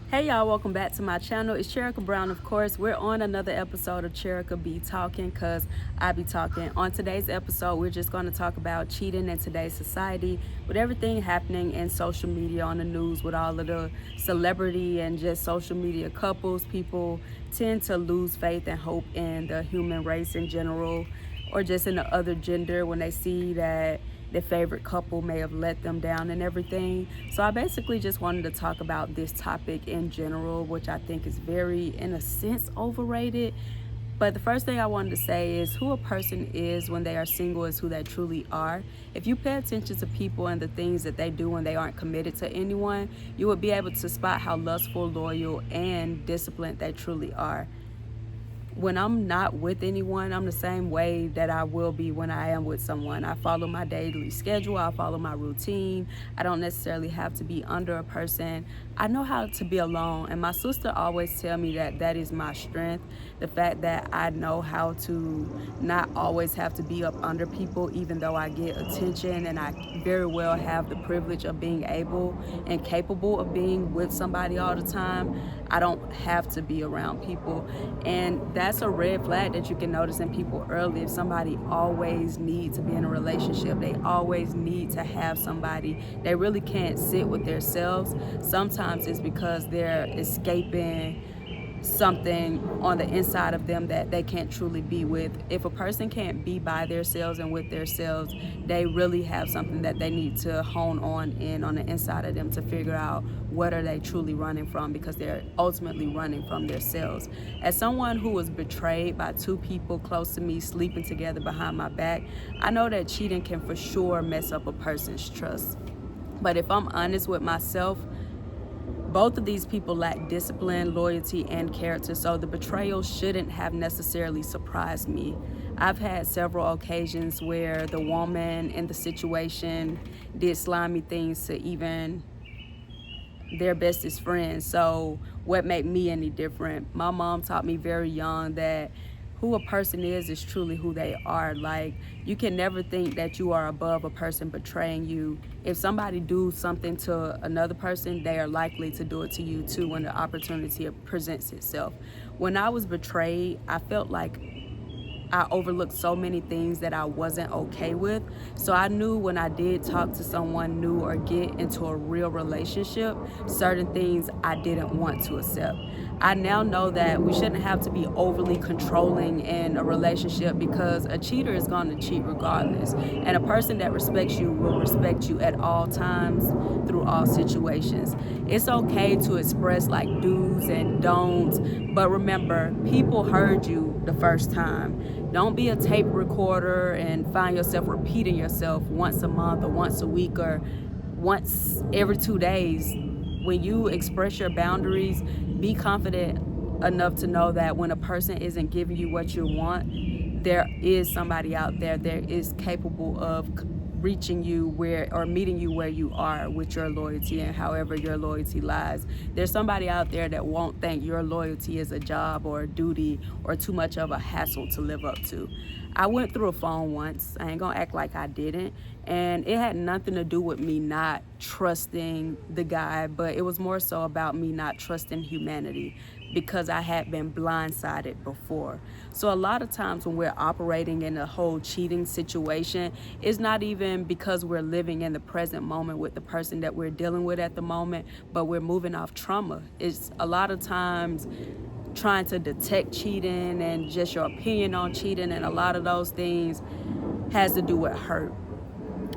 Hey y'all, welcome back to my channel. It's Cherika Brown, of course. We're on another episode of Cherika Be Talking, cause I be talking. On today's episode, we're just gonna talk about cheating in today's society, with everything happening in social media, on the news, with all of the celebrity and just social media couples. People tend to lose faith and hope in the human race in general, or just in the other gender when they see that their favorite couple may have let them down and everything. So I basically just wanted to talk about this topic in general, which I think is very, in a sense, overrated. But the first thing I wanted to say is who a person is when they are single is who they truly are. If you pay attention to people and the things that they do when they aren't committed to anyone, you would be able to spot how lustful, loyal, and disciplined they truly are. When I'm not with anyone, I'm the same way that I will be when I am with someone. I follow my daily schedule, I follow my routine. I don't necessarily have to be under a person. I know how to be alone, and my sister always tell me that that is my strength. The fact that I know how to not always have to be up under people, even though I get attention, and I very well have the privilege of being able and capable of being with somebody all the time. I don't have to be around people, and that's a red flag that you can notice in people early. If somebody always needs to be in a relationship, they always need to have somebody, they really can't sit with themselves. Sometimes it's because they're escaping something on the inside of them that they can't truly be with. If a person can't be by themselves and with themselves, they really have something that they need to hone on the inside of them to figure out what are they truly running from, because they're ultimately running from themselves. As someone who was betrayed by two people close to me sleeping together behind my back, I know that cheating can for sure mess up a person's trust. But if I'm honest with myself, both of these people lack discipline, loyalty, and character, so the betrayal shouldn't have necessarily surprised me. I've had several occasions where the woman in the situation did slimy things to even their bestest friends. So what made me any different? My mom taught me very young that who a person is truly who they are. Like, you can never think that you are above a person betraying you. If somebody do something to another person, they are likely to do it to you too when the opportunity presents itself. When I was betrayed, I felt like I overlooked so many things that I wasn't okay with. So I knew when I did talk to someone new or get into a real relationship, certain things I didn't want to accept. I now know that we shouldn't have to be overly controlling in a relationship, because a cheater is going to cheat regardless. And a person that respects you will respect you at all times through all situations. It's okay to express like do's and don'ts, but remember, people heard you the first time. Don't be a tape recorder and find yourself repeating yourself once a month or once a week or once every 2 days. When you express your boundaries, be confident enough to know that when a person isn't giving you what you want, there is somebody out there that is capable of reaching you where, or meeting you where you are with your loyalty and however your loyalty lies. There's somebody out there that won't think your loyalty is a job or a duty or too much of a hassle to live up to. I went through a phone once. I ain't gonna act like I didn't. And it had nothing to do with me not trusting the guy, but it was more so about me not trusting humanity, because I had been blindsided before. So a lot of times when we're operating in a whole cheating situation, it's not even because we're living in the present moment with the person that we're dealing with at the moment, but we're moving off trauma. It's a lot of times trying to detect cheating and just your opinion on cheating, and a lot of those things has to do with hurt.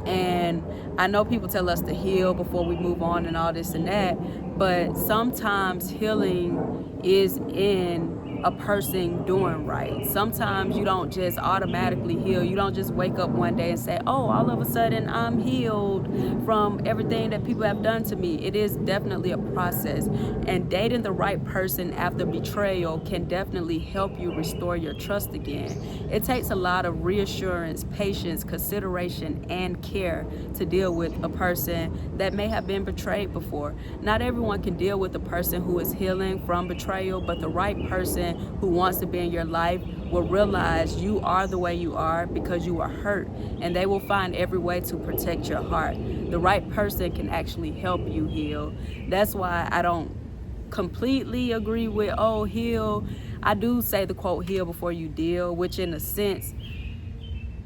And I know people tell us to heal before we move on and all this and that, but sometimes healing is in a person doing right. Sometimes you don't just automatically heal. You don't just wake up one day and say, oh, all of a sudden I'm healed from everything that people have done to me. It is definitely a process. And dating the right person after betrayal can definitely help you restore your trust again. It takes a lot of reassurance, patience, consideration, and care to deal with a person that may have been betrayed before. Not everyone can deal with a person who is healing from betrayal, but the right person who wants to be in your life will realize you are the way you are because you are hurt, and they will find every way to protect your heart. The right person can actually help you heal. That's why I don't completely agree with, oh, heal. I do say the quote, heal before you deal, which in a sense,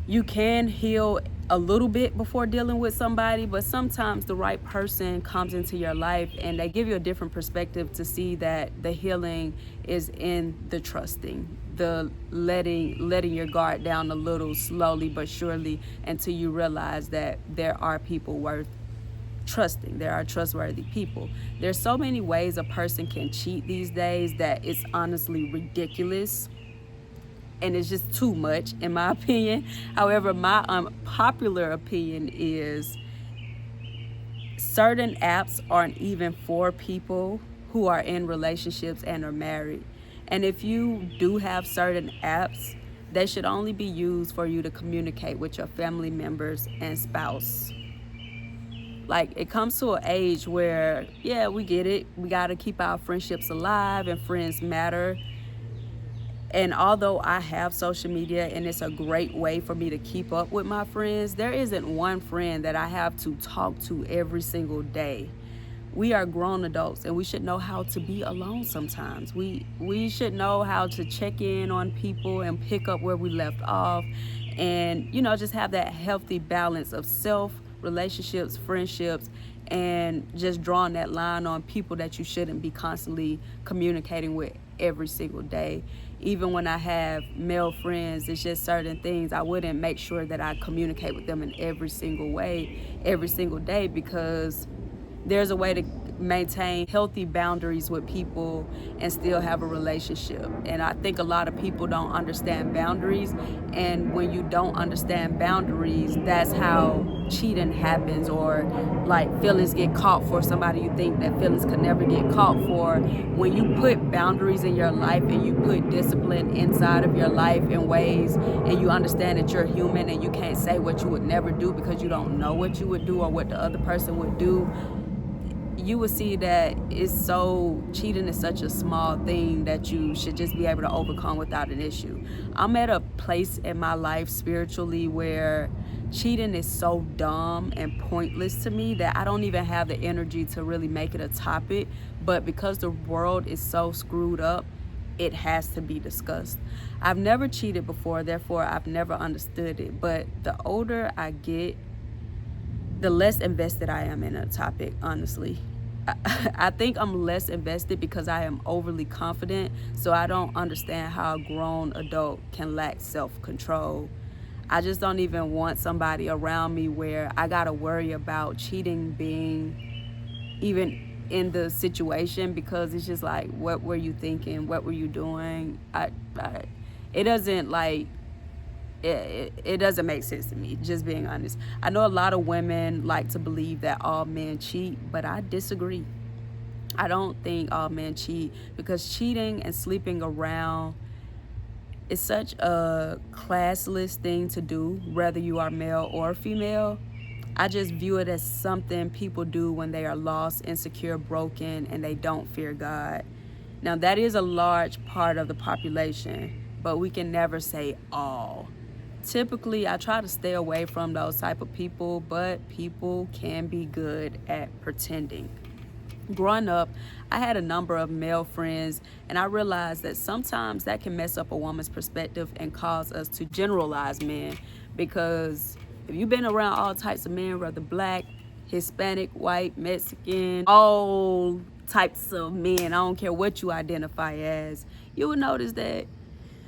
you can heal a little bit before dealing with somebody, but sometimes the right person comes into your life and they give you a different perspective to see that the healing is in the trusting, the letting your guard down a little, slowly but surely, until you realize that there are people worth trusting. There are trustworthy people. There's so many ways a person can cheat these days that it's honestly ridiculous, and it's just too much in my opinion. However, my unpopular opinion is certain apps aren't even for people who are in relationships and are married. And if you do have certain apps, they should only be used for you to communicate with your family members and spouse. Like, it comes to an age where, yeah, we get it. We got to keep our friendships alive, and friends matter. And although I have social media and it's a great way for me to keep up with my friends, there isn't one friend that I have to talk to every single day. We are grown adults and we should know how to be alone sometimes. We should know how to check in on people and pick up where we left off, and, you know, just have that healthy balance of self, relationships, friendships, and just drawing that line on people that you shouldn't be constantly communicating with every single day. Even when I have male friends, it's just certain things I wouldn't make sure that I communicate with them in every single way, every single day, because there's a way to maintain healthy boundaries with people and still have a relationship. And I think a lot of people don't understand boundaries, and when you don't understand boundaries, that's how cheating happens, or like feelings get caught for somebody you think that feelings could never get caught for. When you put boundaries in your life and you put discipline inside of your life in ways, and you understand that you're human and you can't say what you would never do because you don't know what you would do or what the other person would do, you will see that cheating is such a small thing that you should just be able to overcome without an issue. I'm at a place in my life spiritually where cheating is so dumb and pointless to me that I don't even have the energy to really make it a topic. But because the world is so screwed up, it has to be discussed. I've never cheated before, therefore I've never understood it. But the older I get, the less invested I am in a topic, honestly. I think I'm less invested because I am overly confident, so I don't understand how a grown adult can lack self-control. I just don't even want somebody around me where I gotta worry about cheating being even in the situation, because it's just like, what were you thinking? What were you doing? It doesn't like, it doesn't make sense to me, just being honest. I know a lot of women like to believe that all men cheat, but I disagree. I don't think all men cheat, because cheating and sleeping around is such a classless thing to do, whether you are male or female. I just view it as something people do when they are lost, insecure, broken, and they don't fear God. Now, that is a large part of the population, but we can never say all. Typically, I try to stay away from those type of people, but people can be good at pretending. Growing up, I had a number of male friends, and I realized that sometimes that can mess up a woman's perspective and cause us to generalize men. Because if you've been around all types of men, whether black, Hispanic, white, Mexican, all types of men, I don't care what you identify as, you will notice that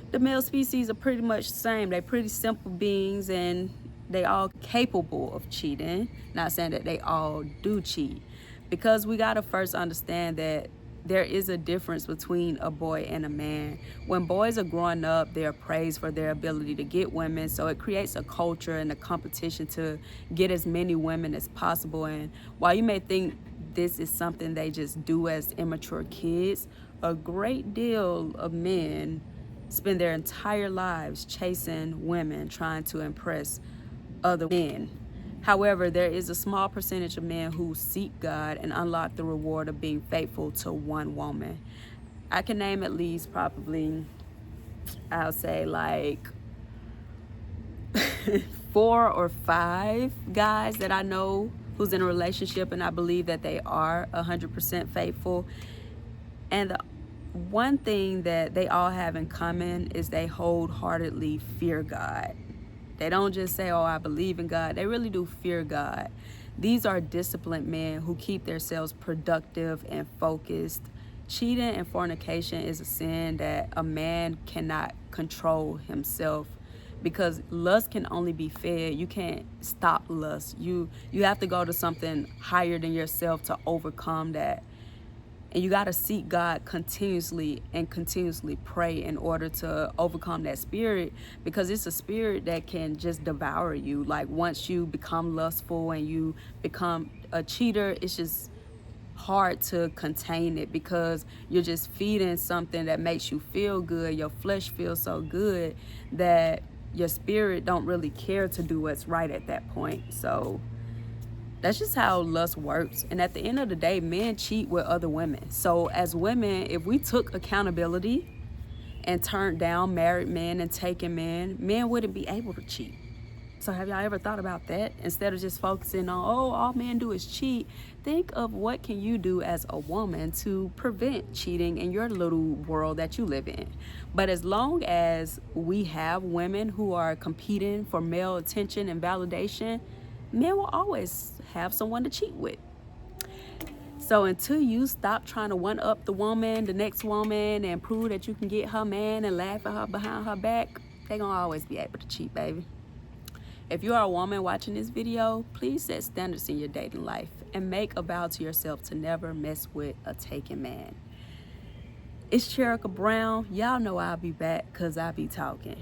the male species are pretty much the same. They're pretty simple beings, and they all capable of cheating. Not saying that they all do cheat, because we gotta first understand that there is a difference between a boy and a man. When boys are growing up, they are praised for their ability to get women, so it creates a culture and a competition to get as many women as possible. And while you may think this is something they just do as immature kids, a great deal of men spend their entire lives chasing women, trying to impress other men. However, there is a small percentage of men who seek God and unlock the reward of being faithful to one woman. I can name at least probably, I'll say like 4 or 5 guys that I know who's in a relationship, and I believe that they are 100% faithful. And the one thing that they all have in common is they wholeheartedly fear God. They don't just say, oh, I believe in God. They really do fear God. These are disciplined men who keep themselves productive and focused. Cheating and fornication is a sin that a man cannot control himself, because lust can only be fed. You can't stop lust. You have to go to something higher than yourself to overcome that. And you got to seek God continuously and continuously pray in order to overcome that spirit, because it's a spirit that can just devour you. Like once you become lustful and you become a cheater, it's just hard to contain it, because you're just feeding something that makes you feel good. Your flesh feels so good that your spirit don't really care to do what's right at that point. So that's just how lust works. And at the end of the day, men cheat with other women. So as women, if we took accountability and turned down married men and taken men wouldn't be able to cheat. So have y'all ever thought about that? Instead of just focusing on, oh, all men do is cheat, think of what can you do as a woman to prevent cheating in your little world that you live in. But as long as we have women who are competing for male attention and validation, men will always have someone to cheat with. So until you stop trying to one up the woman, the next woman, and prove that you can get her man and laugh at her behind her back, they're gonna always be able to cheat, baby. If you are a woman watching this video, please set standards in your dating life and make a vow to yourself to never mess with a taken man. It's Cherika Brown. Y'all know I'll be back because I be talking.